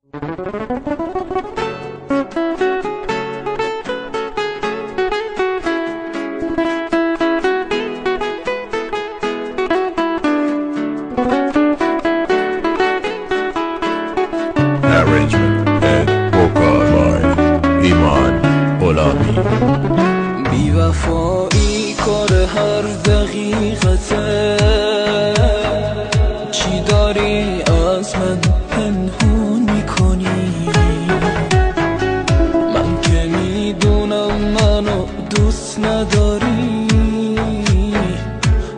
Arrangement and vocal by ایمان غلامی. بی وفایی کار هر دقیقته، چی داری از من پنهون میکنی؟ من که میدونم منو دوست نداری،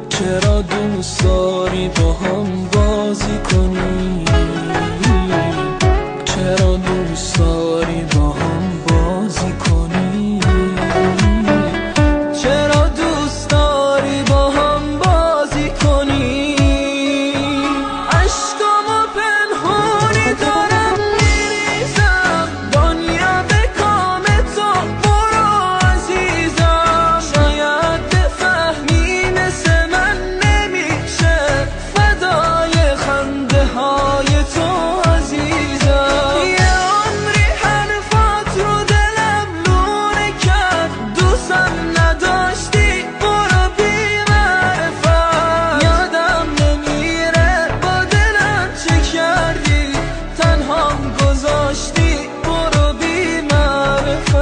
چرا دوست داری با هم بازی کنی؟ چرا دوست داری با هم بازی کنی؟ چرا دوست داری با هم بازی کنی؟ عشقامو پنهونی دارم میریزم، دنیا به کام تو برو عزیزم. شاید بفهمی مثل من نمیشه فدای خنده های تو عزیزم. یه عمری حرفات رو دلم لونه کرد، دوستم نداشتی برو بی معرفت. یادم نمیره با دلم چه کردی، تنهام گذاشتی برو بی معرفت.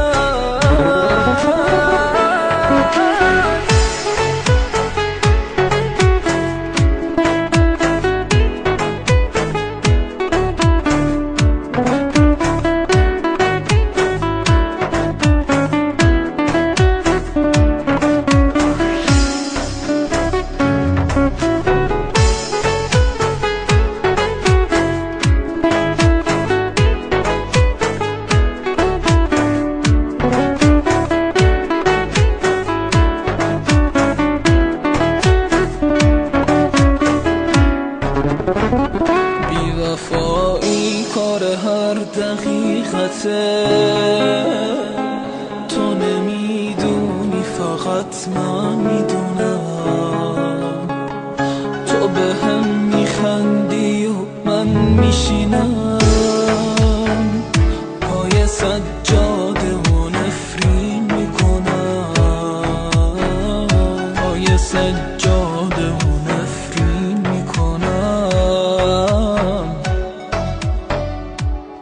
بی وفایی کار هر دقیقته، تو نمیدونی فقط من میدونم. تو به هم میخندی و من میشینم پای سجاده و نفرین میکنم، پای سجاده و نفرین میکنم،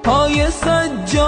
پای سجاده